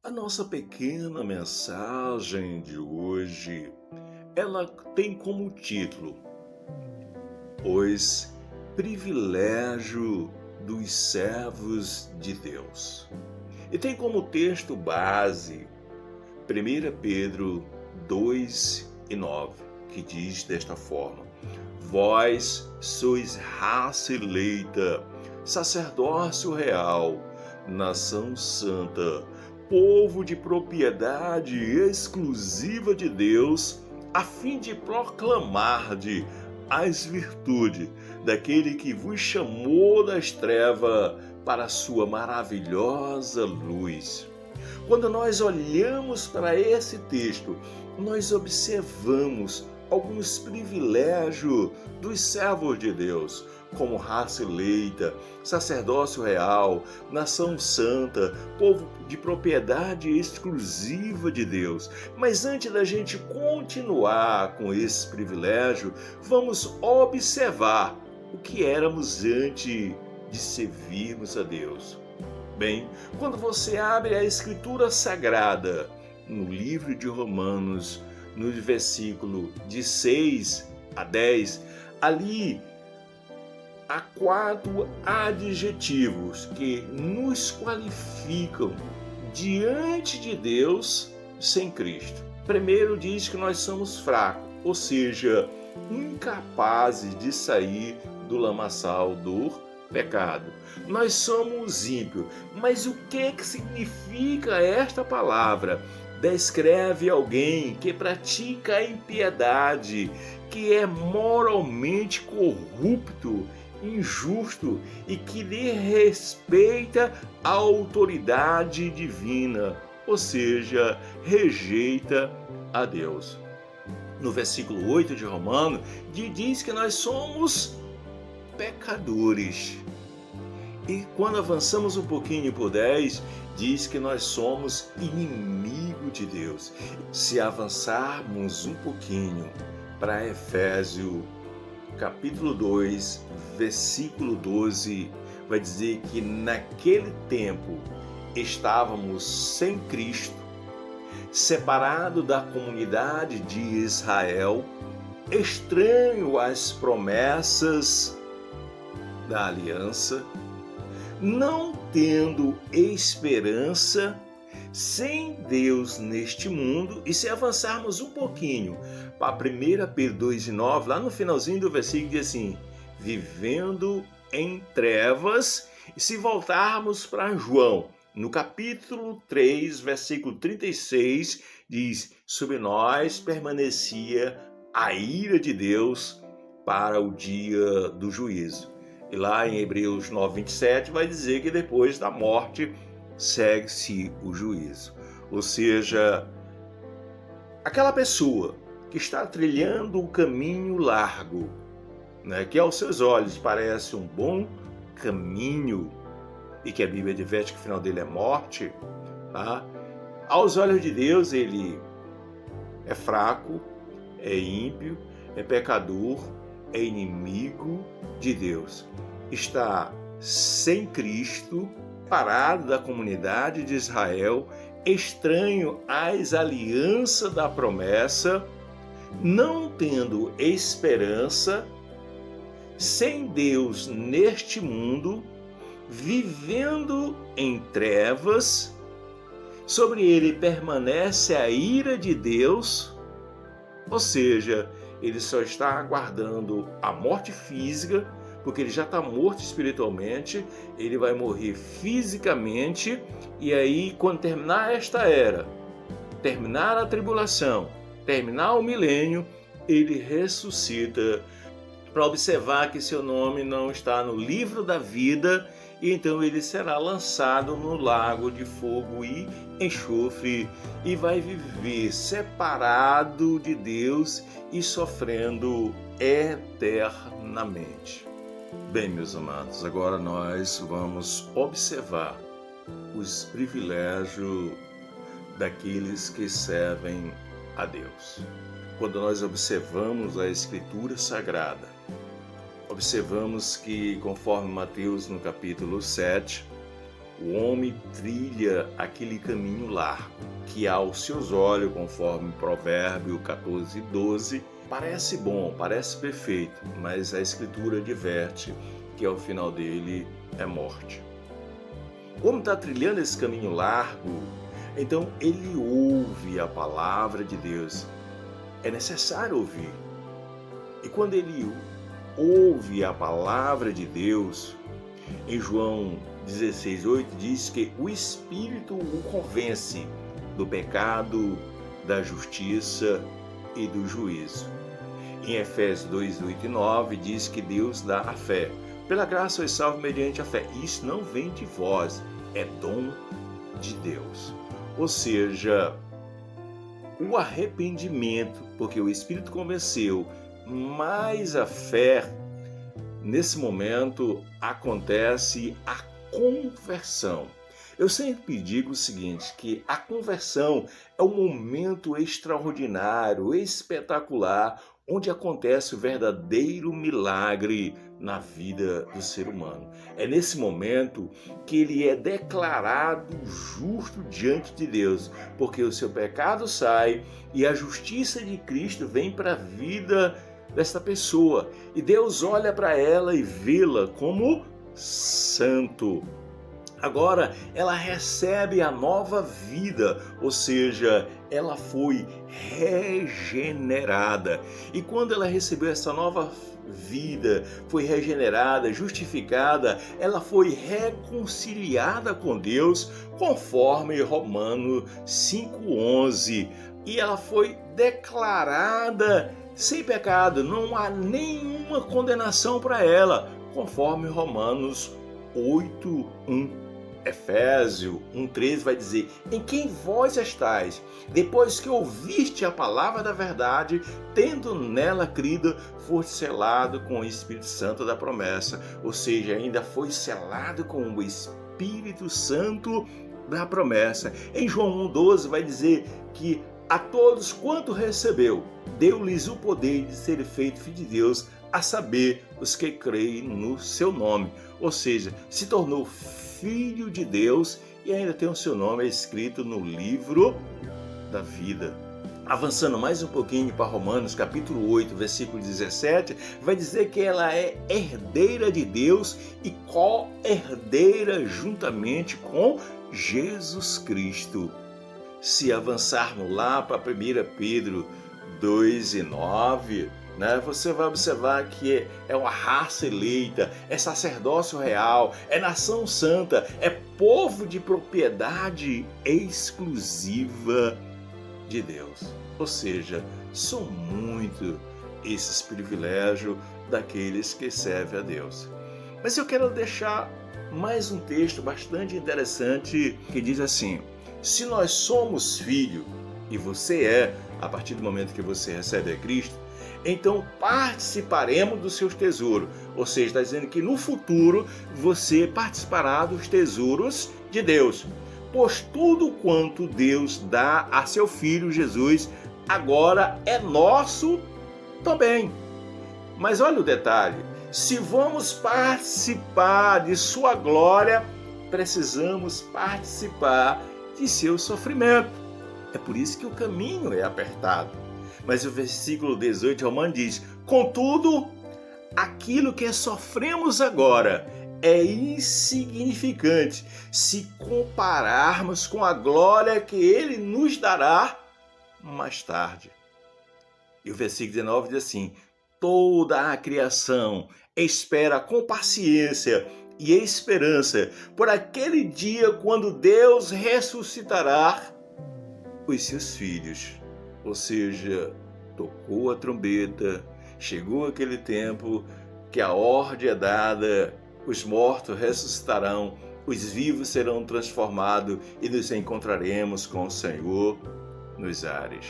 A nossa pequena mensagem de hoje, ela tem como título: Os privilégios dos servos de Deus. E tem como texto base 1 Pedro 2:9, que diz desta forma: Vós sois raça eleita, sacerdócio real, nação santa, povo de propriedade exclusiva de Deus, a fim de proclamar-de as virtudes daquele que vos chamou das trevas para a sua maravilhosa luz. Quando nós olhamos para esse texto, nós observamos alguns privilégios dos servos de Deus, como raça eleita, sacerdócio real, nação santa, povo de propriedade exclusiva de Deus. Mas antes da gente continuar com esse privilégio, vamos observar o que éramos antes de servirmos a Deus. Bem, quando você abre a Escritura Sagrada, no livro de Romanos, no versículo de 6 a 10, ali há 4 adjetivos que nos qualificam diante de Deus sem Cristo. Primeiro diz que nós somos fracos, ou seja, incapazes de sair do lamaçal do pecado. Nós somos ímpios. Mas o que significa esta palavra? Descreve alguém que pratica a impiedade, que é moralmente corrupto, injusto e que desrespeita a autoridade divina, ou seja, rejeita a Deus. No versículo 8 de Romanos, diz que nós somos pecadores. E quando avançamos um pouquinho por 10, diz que nós somos inimigo de Deus. Se avançarmos um pouquinho para Efésios capítulo 2, versículo 12, vai dizer que naquele tempo estávamos sem Cristo, separado da comunidade de Israel, estranho às promessas da aliança, não tendo esperança, sem Deus neste mundo. E se avançarmos um pouquinho para 1 Pedro 2:9, lá no finalzinho do versículo diz assim: vivendo em trevas. E se voltarmos para João, no capítulo 3, versículo 36, diz: sobre nós permanecia a ira de Deus para o dia do juízo. E lá em Hebreus 9:27 vai dizer que depois da morte segue-se o juízo. Ou seja, aquela pessoa que está trilhando o caminho largo, que aos seus olhos parece um bom caminho e que a Bíblia adverte que o final dele é morte, tá? Aos olhos de Deus ele é fraco, é ímpio, é pecador, é inimigo de Deus. Está sem Cristo, parado da comunidade de Israel, estranho às alianças da promessa, não tendo esperança, sem Deus neste mundo, vivendo em trevas. Sobre ele permanece a ira de Deus, ou seja, ele só está aguardando a morte física, porque ele já está morto espiritualmente, ele vai morrer fisicamente, e aí quando terminar esta era, terminar a tribulação, terminar o milênio, ele ressuscita para observar que seu nome não está no livro da vida, e então ele será lançado no lago de fogo e enxofre e vai viver separado de Deus e sofrendo eternamente. Bem, meus amados, agora nós vamos observar os privilégios daqueles que servem a Deus. Quando nós observamos a Escritura Sagrada, observamos que, conforme Mateus no capítulo 7, o homem trilha aquele caminho largo, que aos seus olhos, conforme Provérbio 14:12, parece bom, parece perfeito, mas a Escritura adverte que ao final dele é morte. Como está trilhando esse caminho largo, então ele ouve a palavra de Deus. É necessário ouvir. E quando ele ouve a palavra de Deus, em João 16:8 diz que o Espírito o convence do pecado, da justiça e do juízo. Em Efésios 2:8 e 9 diz que Deus dá a fé. Pela graça sois salvos mediante a fé. Isso não vem de vós, é dom de Deus. Ou seja, o arrependimento, porque o Espírito convenceu, mais a fé, nesse momento acontece a conversão. Eu sempre digo o seguinte, que a conversão é um momento extraordinário, espetacular, onde acontece o verdadeiro milagre na vida do ser humano. É nesse momento que ele é declarado justo diante de Deus, porque o seu pecado sai e a justiça de Cristo vem para a vida desta pessoa. E Deus olha para ela e vê-la como santo. Agora ela recebe a nova vida, ou seja, ela foi regenerada. E quando ela recebeu essa nova vida, foi regenerada, justificada, ela foi reconciliada com Deus, conforme Romanos 5:11. E ela foi declarada sem pecado, não há nenhuma condenação para ela, conforme Romanos 8:1. Efésios 1:13 vai dizer: em quem vós estáis, depois que ouviste a palavra da verdade, tendo nela crido, foste selado com o Espírito Santo da promessa. Ou seja, ainda foi selado com o Espírito Santo da promessa. Em João 1:12 vai dizer que a todos quanto recebeu, deu-lhes o poder de ser feito filho de Deus, a saber, os que creem no seu nome. Ou seja, se tornou filho de Deus e ainda tem o seu nome escrito no livro da vida. Avançando mais um pouquinho para Romanos capítulo 8, versículo 17, vai dizer que ela é herdeira de Deus e co-herdeira juntamente com Jesus Cristo. Se avançarmos lá para 1 Pedro 2:9, você vai observar que é uma raça eleita, é sacerdócio real, é nação santa, é povo de propriedade exclusiva de Deus. Ou seja, são muito esses privilégios daqueles que servem a Deus. Mas eu quero deixar mais um texto bastante interessante que diz assim: se nós somos filhos, e você é, a partir do momento que você recebe a Cristo, então participaremos dos seus tesouros. Ou seja, está dizendo que no futuro você participará dos tesouros de Deus. Pois tudo quanto Deus dá a seu Filho Jesus, agora é nosso também. Mas olha o detalhe, se vamos participar de sua glória, precisamos participar de seu sofrimento. É por isso que o caminho é apertado. Mas o versículo 18 de Romanos diz: contudo, aquilo que sofremos agora é insignificante se compararmos com a glória que Ele nos dará mais tarde. E o versículo 19 diz assim: toda a criação espera com paciência e esperança por aquele dia quando Deus ressuscitará os seus filhos. Ou seja, tocou a trombeta, chegou aquele tempo que a ordem é dada, os mortos ressuscitarão, os vivos serão transformados e nos encontraremos com o Senhor nos ares.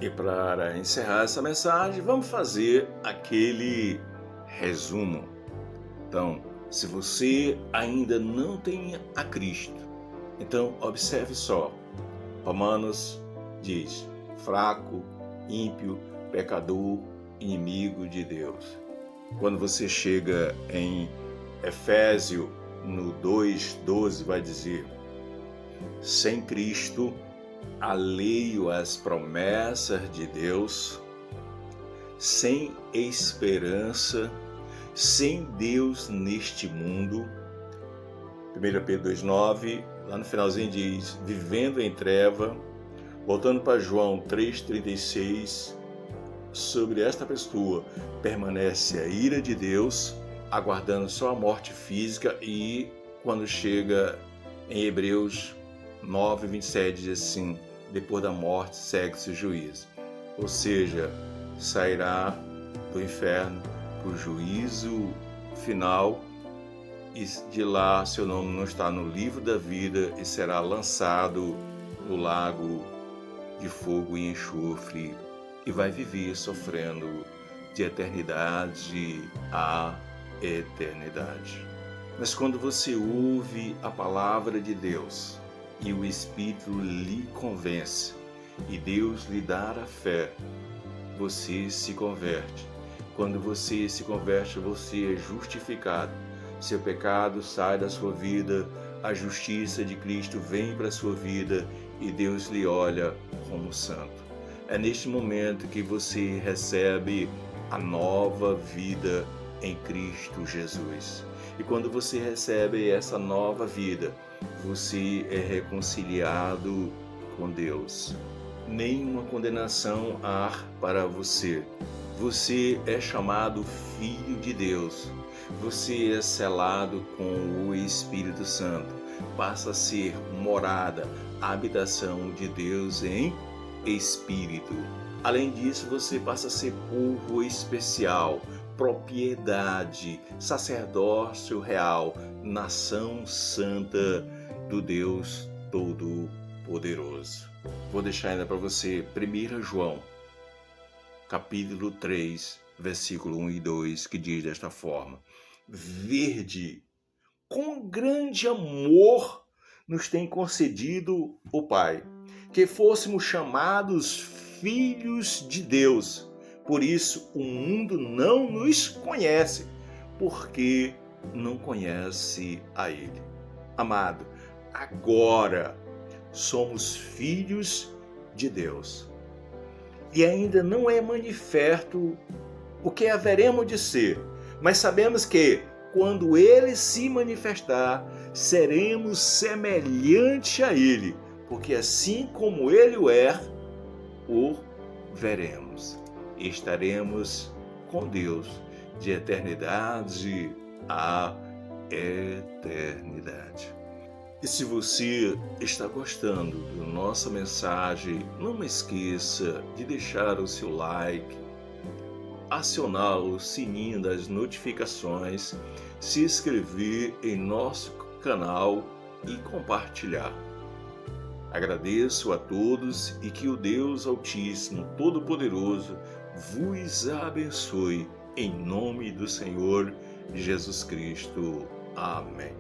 E para encerrar essa mensagem, vamos fazer aquele resumo. Então, se você ainda não tem a Cristo, então observe só. Romanos diz: fraco, ímpio, pecador, inimigo de Deus. Quando você chega em Efésios no 2:12 vai dizer: sem Cristo, alheio às promessas de Deus, sem esperança, sem Deus neste mundo. 1 Pedro 2:9, lá no finalzinho diz, vivendo em treva. Voltando para João 3:36, sobre esta pessoa permanece a ira de Deus, aguardando só a morte física, e quando chega em Hebreus 9:27 diz assim, depois da morte segue-se o juízo. Ou seja, sairá do inferno para o juízo final, e de lá seu nome não está no livro da vida e será lançado no lago de fogo e enxofre e vai viver sofrendo de eternidade a eternidade. Mas quando você ouve a palavra de Deus e o Espírito lhe convence e Deus lhe dá a fé, você se converte. Quando você se converte, você é justificado. Seu pecado sai da sua vida, a justiça de Cristo vem para a sua vida e Deus lhe olha como santo. É neste momento que você recebe a nova vida em Cristo Jesus. E quando você recebe essa nova vida, você é reconciliado com Deus. Nenhuma condenação há para você. Você é chamado Filho de Deus. Você é selado com o Espírito Santo. Passa a ser morada, habitação de Deus em Espírito. Além disso, você passa a ser povo especial, propriedade, sacerdócio real, nação santa do Deus Todo-Poderoso. Vou deixar ainda para você 1 João, capítulo 3, versículo 1 e 2, que diz desta forma: Vede, com grande amor nos tem concedido o Pai, que fôssemos chamados filhos de Deus. Por isso o mundo não nos conhece, porque não conhece a Ele. Amado, agora somos filhos de Deus. E ainda não é manifesto o que haveremos de ser, mas sabemos que, quando Ele se manifestar, seremos semelhante a Ele, porque assim como Ele o é, o veremos. E estaremos com Deus de eternidade a eternidade. E se você está gostando da nossa mensagem, não esqueça de deixar o seu like, acionar o sininho das notificações, se inscrever em nosso canal e compartilhar. Agradeço a todos e que o Deus Altíssimo, Todo-Poderoso, vos abençoe em nome do Senhor Jesus Cristo. Amém.